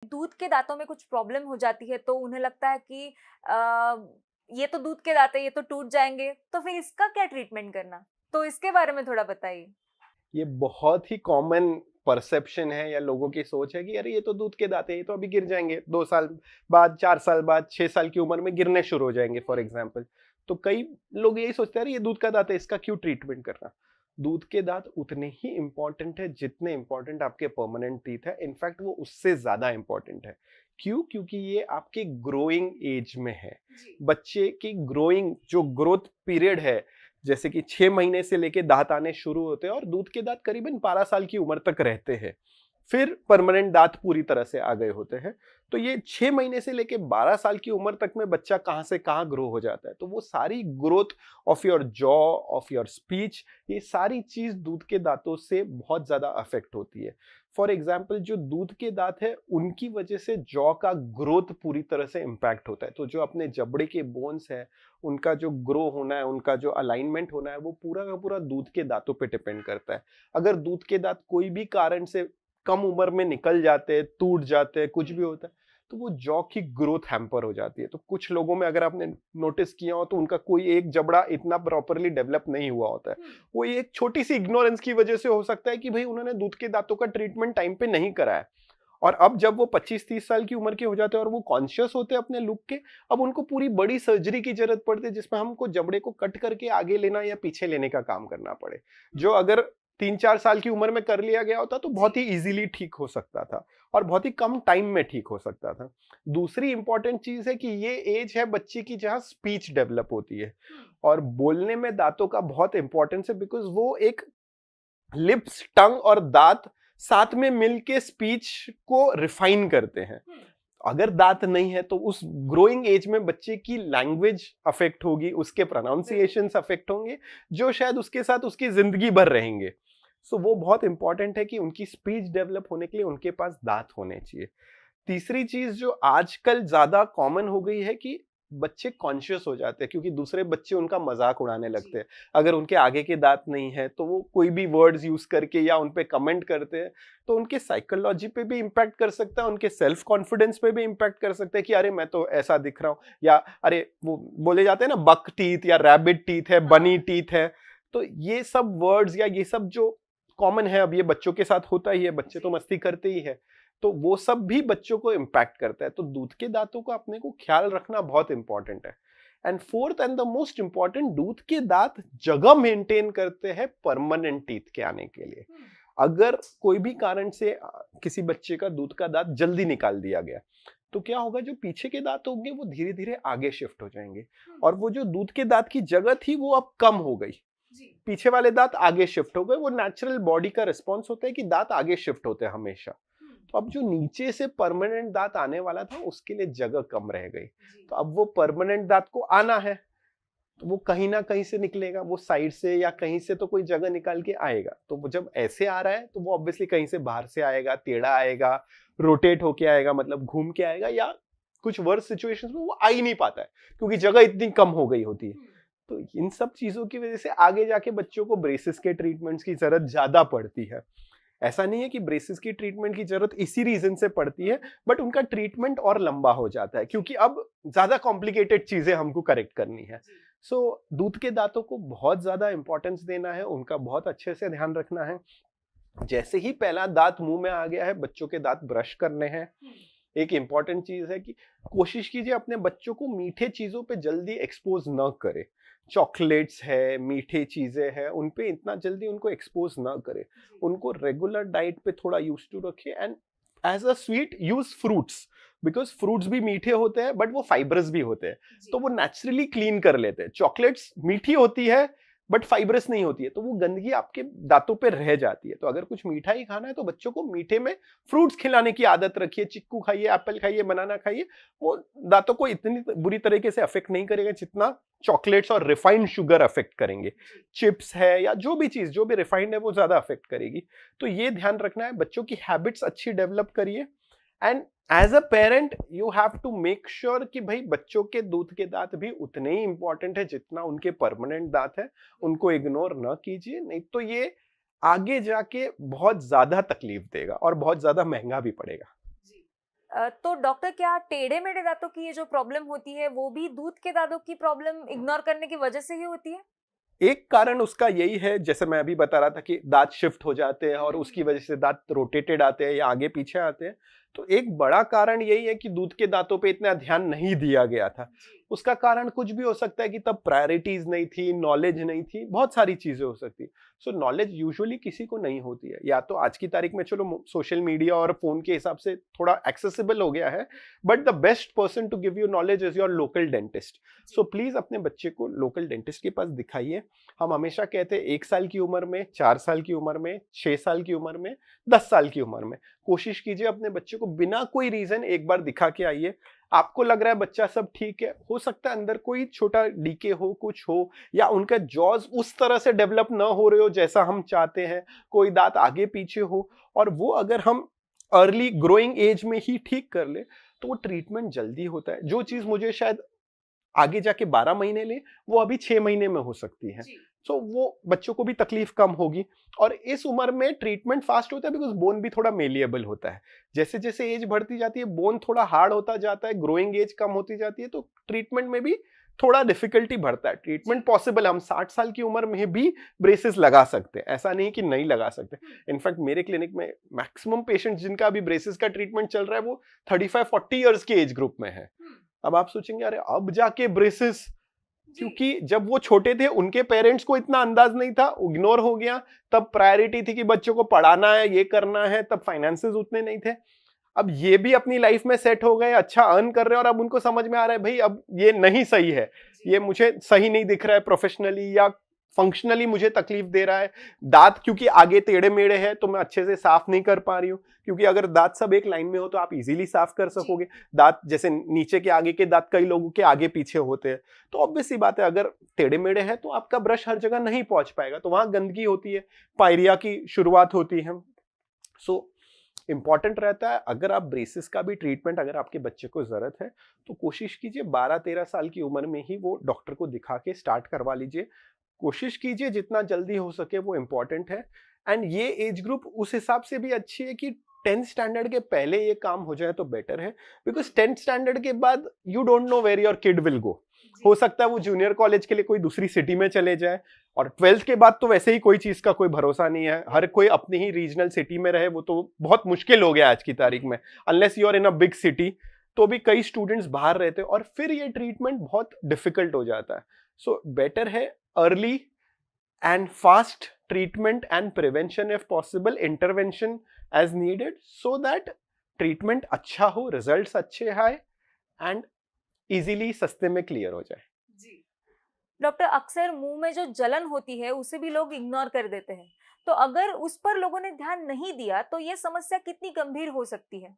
दूध के दाँतों में कुछ प्रॉब्लम हो जाती है तो उन्हें लगता है कि अ, ये तो दूध के दाँत है, ये तो टूट जाएँगे, तो फिर इसका क्या ट्रीटमेंट करना? तो इसके बारे में थोड़ा बताइए। ये बहुत ही कॉमन परसेप्शन है या लोगों की सोच है कि अरे ये तो दूध के दांत है, ये तो अभी गिर जाएंगे, 2 साल बाद, 4 साल बाद, 6 साल की उम्र में गिरने शुरू हो जाएंगे फॉर एग्जाम्पल। तो कई लोग यही सोचते हैं अरे ये दूध का दांत है, इसका क्यों ट्रीटमेंट करना। दूध के दांत उतने ही इंपॉर्टेंट है जितने इंपॉर्टेंट आपके परमानेंट टीथ है, इनफैक्ट वो उससे ज्यादा इंपॉर्टेंट है। क्यों? क्योंकि ये आपके ग्रोइंग एज में है। जी। बच्चे की ग्रोइंग जो ग्रोथ पीरियड है, जैसे कि 6 महीने से लेके दांत आने शुरू होते हैं और दूध के दांत करीबन 12 साल की उम्र तक रहते हैं, फिर परमानेंट दांत पूरी तरह से आ गए होते हैं। तो ये 6 महीने से लेके 12 साल की उम्र तक में बच्चा कहाँ से कहाँ ग्रो हो जाता है, तो वो सारी growth of your jaw, of your speech, ये सारी चीज दूध के दांतों से बहुत ज्यादा अफेक्ट होती है। फॉर एग्जाम्पल जो दूध के दांत है उनकी वजह से जॉ का ग्रोथ पूरी तरह से इम्पैक्ट होता है। तो जो अपने जबड़े के बोन्स है, उनका जो ग्रो होना है, उनका जो अलाइनमेंट होना है, वो पूरा का पूरा दूध के दांतों पे डिपेंड करता है। अगर दूध के दांत कोई भी कारण से कम उम्र में निकल जाते हैं, टूट जाते हैं, कुछ भी होता है, तो वो जॉ की ग्रोथ हैम्पर हो जाती है। तो कुछ लोगों में अगर आपने नोटिस किया हो तो उनका कोई एक जबड़ा इतना प्रॉपरली डेवलप नहीं हुआ होता है। वो ये एक छोटी सी इग्नोरेंस की वजह से हो सकता है कि भाई उन्होंने दूध के दांतों का ट्रीटमेंट टाइम पे नहीं कराया, और अब जब वो 25-30 साल की उम्र के हो जाते हैं और वो कॉन्शियस होते हैं अपने लुक के, अब उनको पूरी बड़ी सर्जरी की जरूरत पड़ती है जिसमें हमको जबड़े को कट करके आगे लेना या पीछे लेने का काम करना पड़े। जो अगर 3-4 साल की उम्र में कर लिया गया होता तो बहुत ही इजीली ठीक हो सकता था और बहुत ही कम टाइम में ठीक हो सकता था। दूसरी इंपॉर्टेंट चीज है कि ये एज है बच्चे की जहां स्पीच डेवलप होती है, और बोलने में दांतों का बहुत इंपॉर्टेंस है, बिकॉज वो एक लिप्स, टंग और दांत साथ में मिलके स्पीच को रिफाइन करते हैं। अगर दांत नहीं है तो उस ग्रोइंग एज में बच्चे की लैंग्वेज अफेक्ट होगी, उसके प्रोनाउंसिएशंस अफेक्ट होंगे, जो शायद उसके साथ उसकी जिंदगी भर रहेंगे। सो वो बहुत इंपॉर्टेंट है कि उनकी स्पीच डेवलप होने के लिए उनके पास दांत होने चाहिए। तीसरी चीज जो आजकल ज्यादा कॉमन हो गई है कि बच्चे कॉन्शियस हो जाते हैं क्योंकि दूसरे बच्चे उनका मजाक उड़ाने लगते हैं। अगर उनके आगे के दांत नहीं है तो वो कोई भी वर्ड्स यूज करके या उन पे कमेंट करते हैं, तो उनके साइकोलॉजी पे भी इम्पैक्ट कर सकता है, उनके सेल्फ कॉन्फिडेंस पे भी इम्पैक्ट कर सकता है कि अरे मैं तो ऐसा दिख रहा हूँ, या अरे वो बोले जाते हैं ना बक टीथ या रैबिट टीथ है, बनी टीथ है। तो ये सब वर्ड्स या ये सब जो कॉमन है, अब ये बच्चों के साथ होता ही है, बच्चे तो मस्ती करते ही है, तो वो सब भी बच्चों को इम्पैक्ट करता है। तो दूध के दांतों का अपने को ख्याल रखना बहुत इंपॉर्टेंट है। And fourth and the most important, दूध के दांत जगह मेंटेन करते हैं परमानेंट टीथ के आने के लिए। अगर कोई भी कारण से किसी बच्चे का दूध का दांत जल्दी निकाल दिया गया, तो क्या होगा, जो पीछे के दांत होंगे वो धीरे धीरे आगे शिफ्ट हो जाएंगे, और वो जो दूध के दांत की जगह थी वो अब कम हो गई, पीछे वाले दांत आगे शिफ्ट हो गए। वो नेचुरल बॉडी का रिस्पॉन्स होता है कि दांत आगे शिफ्ट होते हैं हमेशा। तो अब जो नीचे से परमानेंट दांत आने वाला था उसके लिए जगह कम रह गई, तो अब वो परमानेंट दांत को आना है तो वो कहीं ना कहीं से निकलेगा, वो साइड से या कहीं से तो कोई जगह निकाल के आएगा। तो वो जब ऐसे आ रहा है तो वो ऑब्वियसली कहीं से बाहर से आएगा, टेढ़ा आएगा, रोटेट होके आएगा, मतलब घूम के आएगा, या कुछ वर्स सिचुएशंस में वो आ ही नहीं पाता है क्योंकि जगह इतनी कम हो गई होती है। तो इन सब चीजों की वजह से आगे जाके बच्चों को ब्रेसेस के ट्रीटमेंट्स की जरूरत ज्यादा पड़ती है। ऐसा नहीं है कि ब्रेसेस की ट्रीटमेंट की जरूरत इसी रीजन से पड़ती है, बट उनका ट्रीटमेंट और लंबा हो जाता है क्योंकि अब ज्यादा कॉम्प्लिकेटेड चीजें हमको करेक्ट करनी है। सो दूध के दांतों को बहुत ज्यादा इंपॉर्टेंस देना है, उनका बहुत अच्छे से ध्यान रखना है। जैसे ही पहला दांत मुंह में आ गया है, बच्चों के दांत ब्रश करने हैं। एक इंपॉर्टेंट चीज है कि कोशिश कीजिए अपने बच्चों को मीठे चीजों पे जल्दी एक्सपोज न करे। चॉकलेट्स है, मीठे चीजें हैं, उन पे इतना जल्दी उनको एक्सपोज ना करे। उनको रेगुलर डाइट पे थोड़ा यूज टू रखिए, and as a sweet use fruits, because fruits भी मीठे होते हैं बट वो फाइबरस भी होते हैं, तो वो नेचुरली क्लीन कर लेते हैं। चॉकलेट्स मीठी होती है बट फाइबरस नहीं होती है, तो वो गंदगी आपके दांतों पे रह जाती है। तो अगर कुछ मीठा ही खाना है तो बच्चों को मीठे में फ्रूट्स खिलाने की आदत रखिए। चिक्कू खाइए, एप्पल खाइए, बनाना खाइए, वो दांतों को इतनी बुरी तरीके से अफेक्ट नहीं करेगा जितना चॉकलेट्स और रिफाइंड शुगर अफेक्ट करेंगे। चिप्स है या जो भी चीज जो भी रिफाइंड है वो ज्यादा अफेक्ट करेगी। तो ये ध्यान रखना है, बच्चों की हैबिट्स अच्छी डेवलप करिए। And as a parent you have to make sure कि भाई बच्चों के दूध के दांत भी उतने ही इंपॉर्टेंट है जितना उनके परमानेंट दांत है। उनको इग्नोर ना कीजिए, नहीं तो ये आगे जाके बहुत ज्यादा तकलीफ देगा और बहुत ज्यादा महंगा भी पड़ेगा। तो डॉक्टर क्या टेढ़े मेढ़े दांतों की ये जो प्रॉब्लम होती है वो भी दूध के दांतों की प्रॉब्लम इग्नोर करने की वजह से ही होती है? एक कारण उसका यही है, जैसे मैं अभी बता रहा था कि दांत शिफ्ट हो जाते हैं और उसकी वजह से दांत रोटेटेड आते हैं या आगे पीछे आते हैं। तो एक बड़ा कारण यही है कि दूध के दांतों पे इतना ध्यान नहीं दिया गया था। उसका कारण कुछ भी हो सकता है कि तब प्रायोरिटीज नहीं थी, नॉलेज नहीं थी, बहुत सारी चीजें हो सकती। सो नॉलेज यूजुअली किसी को नहीं होती है, या तो आज की तारीख में चलो सोशल मीडिया और फोन के हिसाब से थोड़ा एक्सेसिबल हो गया है, but the best person to give you knowledge is your local dentist. So please अपने बच्चे को लोकल डेंटिस्ट के पास दिखाइए। हम हमेशा कहते हैं 1 साल की उम्र में, 4 साल की उम्र में, 6 साल की उम्र में, 10 साल की उम्र में कोशिश कीजिए अपने बच्चे को बिना कोई रीजन एक बार दिखा के आइए। आपको लग रहा है बच्चा सब ठीक है, हो सकता है अंदर कोई छोटा डीके हो, कुछ हो, या उनका जॉज उस तरह से डेवलप ना हो रहे हो जैसा हम चाहते हैं, कोई दांत आगे पीछे हो, और वो अगर हम अर्ली ग्रोइंग एज में ही ठीक कर ले तो वो ट्रीटमेंट जल्दी होता है। जो चीज मुझे शायद आगे जाके 12 महीने ले, वो अभी 6 महीने में हो सकती है। सो वो बच्चों को भी तकलीफ कम होगी, और इस उम्र में ट्रीटमेंट फास्ट होता है बिकॉज बोन भी थोड़ा मेलिएबल होता है। जैसे जैसे एज बढ़ती जाती है बोन थोड़ा हार्ड होता जाता है, ग्रोइंग एज कम होती जाती है, तो ट्रीटमेंट में भी थोड़ा डिफिकल्टी बढ़ता है। ट्रीटमेंट पॉसिबल, हम 60 साल की उम्र में भी ब्रेसेस लगा सकते हैं, ऐसा नहीं कि नहीं लगा सकते। इनफैक्ट मेरे क्लिनिक में मैक्सिमम पेशेंट्स जिनका अभी ब्रेसेस का ट्रीटमेंट चल रहा है वो 35-40 ईयर्स के एज ग्रुप में है। अब आप सोचेंगे अरे अब जाके ब्रेसेस, क्योंकि जब वो छोटे थे उनके पेरेंट्स को इतना अंदाज नहीं था, इग्नोर हो गया। तब प्रायोरिटी थी कि बच्चों को पढ़ाना है, ये करना है, तब फाइनेंसेस उतने नहीं थे। अब ये भी अपनी लाइफ में सेट हो गए, अच्छा अर्न कर रहे हैं, और अब उनको समझ में आ रहा है भाई अब ये नहीं सही है, ये मुझे सही नहीं दिख रहा है प्रोफेशनली या फंक्शनली मुझे तकलीफ दे रहा है। दांत क्योंकि आगे टेढ़े मेढ़े हैं तो मैं अच्छे से साफ नहीं कर पा रही हूँ, क्योंकि अगर दांत सब एक लाइन में हो तो आप इजीली साफ कर सकोगे। दांत जैसे नीचे के आगे के दांत कई लोगों के आगे पीछे होते हैं, तो ऑब्वियस सी बात है अगर टेढ़े मेढ़े हैं तो आपका ब्रश हर जगह नहीं पहुंच पाएगा, तो वहां गंदगी होती है, पायरिया की शुरुआत होती है। सो इंपॉर्टेंट रहता है अगर आप ब्रेसेस का भी ट्रीटमेंट अगर आपके बच्चे को जरूरत है तो कोशिश कीजिए 12-13 साल की उम्र में ही वो डॉक्टर को दिखा के स्टार्ट करवा लीजिए। कोशिश कीजिए जितना जल्दी हो सके, वो इंपॉर्टेंट है। एंड ये एज ग्रुप उस हिसाब से भी अच्छी है कि 10th स्टैंडर्ड के पहले ये काम हो जाए तो बेटर है, बिकॉज 10th स्टैंडर्ड के बाद you don't know where your kid will go. हो सकता है वो जूनियर कॉलेज के लिए कोई दूसरी सिटी में चले जाए, और 12th के बाद तो वैसे ही कोई चीज का कोई भरोसा नहीं है, हर कोई अपनी ही रीजनल सिटी में रहे, वो तो बहुत मुश्किल हो गया आज की तारीख में, unless you are in a big city. तो भी कई स्टूडेंट्स बाहर रहते हैं और फिर ये ट्रीटमेंट बहुत डिफिकल्ट हो जाता है। सो बेटर है early and fast treatment and prevention if possible, intervention as needed, so that treatment अच्छा हो, results अच्छे आए and easily सस्ते में clear हो जाए। जी डॉक्टर, अक्सर मुंह में जो जलन होती है उसे भी लोग इग्नोर कर देते हैं, तो अगर उस पर लोगों ने ध्यान नहीं दिया तो ये समस्या कितनी गंभीर हो सकती है?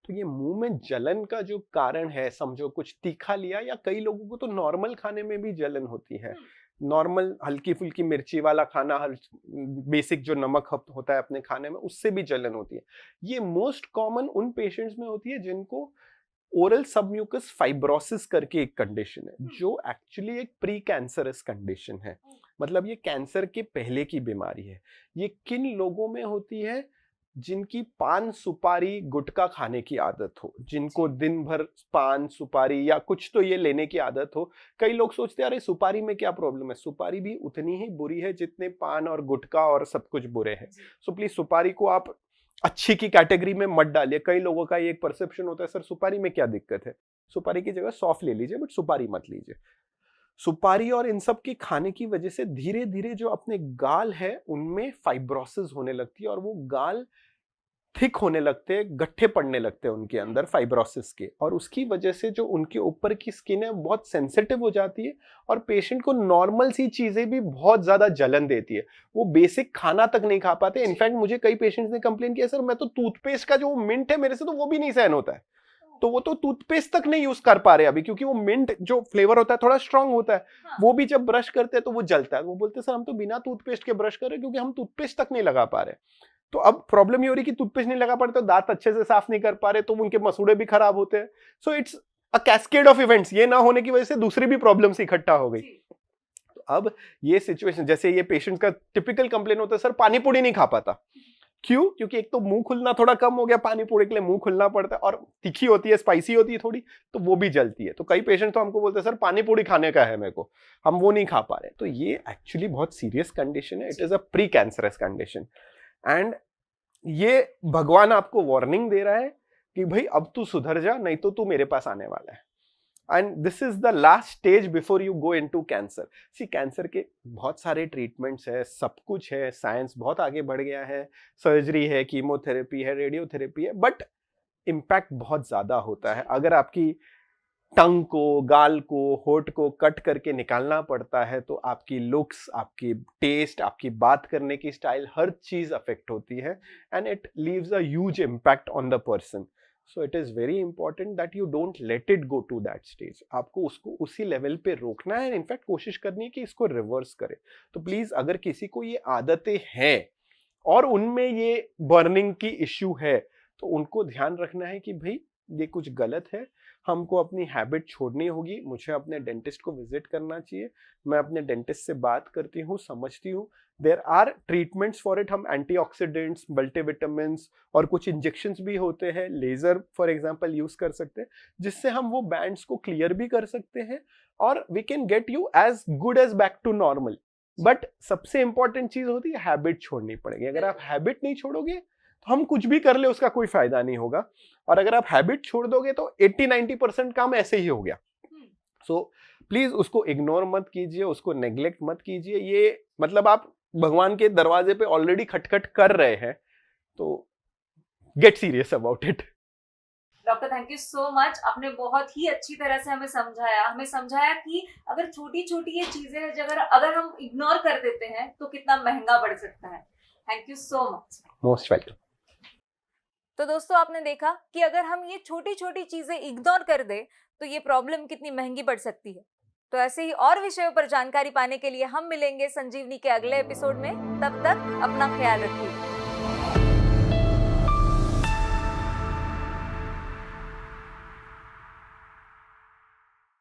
तो ये मुंह में जलन का जो कारण है, समझो कुछ तीखा लिया, या कई लोगों को तो नॉर्मल खाने में भी जलन होती है। नॉर्मल हल्की फुल्की मिर्ची वाला खाना, बेसिक जो नमक होता है अपने खाने में, उससे भी जलन होती है। ये मोस्ट कॉमन उन पेशेंट्स में होती है जिनको ओरल सबम्यूकस फाइब्रोसिस करके एक कंडीशन है, जो एक्चुअली एक प्री कैंसरस कंडीशन है। मतलब ये कैंसर के पहले की बीमारी है। ये किन लोगों में होती है? जिनकी पान सुपारी गुटखा खाने की आदत हो, जिनको दिन भर पान सुपारी या कुछ तो ये लेने की आदत हो। कई लोग सोचते हैं अरे सुपारी में क्या प्रॉब्लम है, सुपारी भी उतनी ही बुरी है जितने पान और गुटखा और सब कुछ बुरे हैं। सो प्लीज सुपारी को आप अच्छी की कैटेगरी में मत डालिए। कई लोगों का ये एक परसेप्शन होता है सर सुपारी में क्या दिक्कत है, सुपारी की जगह सौंफ ले लीजिए बट सुपारी मत लीजिए। सुपारी और इन सब की खाने की वजह से धीरे धीरे जो अपने गाल है उनमें फाइब्रोसिस होने लगती है, और वो गाल थिक होने लगते हैं, गट्ठे पड़ने लगते हैं उनके अंदर फाइब्रोसिस के, और उसकी वजह से जो उनके ऊपर की स्किन है बहुत सेंसिटिव हो जाती है, और पेशेंट को नॉर्मल सी चीजें भी बहुत ज्यादा जलन देती है। वो बेसिक खाना तक नहीं खा पाते। इनफैक्ट मुझे कई पेशेंट्स ने कंप्लेन किया सर मैं तो टूथपेस्ट का जो मिंट है मेरे से तो वो भी नहीं सहन होता है, तो वो तो टूथपेस्ट तक नहीं यूज कर पा रहे अभी, क्योंकि वो मिंट जो फ्लेवर होता है थोड़ा स्ट्रांग होता है। वो भी जब ब्रश करते हैं तो वो जलता है। वो बोलते हैं सर हम तो बिना टूथपेस्ट के ब्रश कर रहे क्योंकि हम टूथपेस्ट तक नहीं लगा पा रहे। तो अब प्रॉब्लम ये हो रही कि टूथपेस्ट नहीं लगा पा रहे तो दांत अच्छे से साफ नहीं कर पा रहे, तो उनके मसूड़े भी खराब होते हैं। So it's a cascade of events. ये ना होने की वजह से दूसरी भी प्रॉब्लम्स इकट्ठा हो गई। तो अब ये सिचुएशन, जैसे ये पेशेंट का टिपिकल कंप्लेन होता है सर पानी पूरी नहीं खा पाता, क्यों? क्योंकि एक तो मुंह खुलना थोड़ा कम हो गया, पानी पूरी के लिए मुंह खुलना पड़ता है, और तीखी होती है, स्पाइसी होती है थोड़ी, तो वो भी जलती है। तो कई पेशेंट तो हमको बोलते हैं सर पानी पूरी खाने का है मेरे को, हम वो नहीं खा पा रहे। तो ये एक्चुअली बहुत सीरियस कंडीशन है, it is a pre cancerous condition. And ये भगवान आपको वार्निंग दे रहा है कि भाई अब तू सुधर जा, नहीं तो तू मेरे पास आने वाला है। And this is the last stage before you go into cancer. See cancer के बहुत सारे ट्रीटमेंट्स है, सब कुछ है, साइंस बहुत आगे बढ़ गया है, सर्जरी है, कीमोथेरेपी है, रेडियोथेरेपी है, बट इम्पैक्ट बहुत ज्यादा होता है। अगर आपकी टंग को, गाल को, होठ को कट करके निकालना पड़ता है तो आपकी लुक्स, आपकी टेस्ट, आपकी बात करने की स्टाइल, हर चीज अफेक्ट होती है, and it leaves a huge impact on the person. So it is very important that you don't let it go to that stage. आपको उसको उसी लेवल पे रोकना है, इनफैक्ट कोशिश करनी है कि इसको रिवर्स करे। तो प्लीज अगर किसी को ये आदतें हैं और उनमें ये बर्निंग की इश्यू है, तो उनको ध्यान रखना है कि भाई ये कुछ गलत है, हमको अपनी हैबिट छोड़नी होगी, मुझे अपने डेंटिस्ट को विजिट करना चाहिए, मैं अपने डेंटिस्ट से बात करती हूँ, समझती हूँ, there are treatments for it, हम एंटीऑक्सीडेंट्स, मल्टीविटामिन्स और कुछ इंजेक्शंस भी होते हैं, लेजर फॉर एग्जांपल यूज कर सकते हैं, जिससे हम वो बैंड्स को क्लियर भी कर सकते हैं और we can get you as good as back to normal. But सबसे इंपॉर्टेंट चीज होती है हैबिट छोड़नी पड़ेगी। अगर आप हैबिट नहीं छोड़ोगे तो हम कुछ भी कर ले उसका कोई फायदा नहीं होगा, और अगर आप हैबिट छोड़ दोगे तो 80-90% काम ऐसे ही हो गया। सो प्लीज उसको इग्नोर मत कीजिए, उसको नेग्लेक्ट मत कीजिए। ये मतलब आप भगवान के दरवाजे पे ऑलरेडी खटखट कर रहे हैं, तो get serious about it. Doctor thank you so much, आपने बहुत ही अच्छी तरह से हमें समझाया कि अगर छोटी छोटी ये चीजें हैं अगर हम इग्नोर कर देते हैं तो कितना महंगा पड़ सकता है। Thank you so much. Most welcome. तो दोस्तों आपने देखा कि अगर हम ये छोटी छोटी चीजें इग्नोर कर दे तो ये प्रॉब्लम कितनी महंगी पड़ सकती है। तो ऐसे ही और विषयों पर जानकारी पाने के लिए हम मिलेंगे संजीवनी के अगले एपिसोड में। तब तक अपना ख्याल रखिए।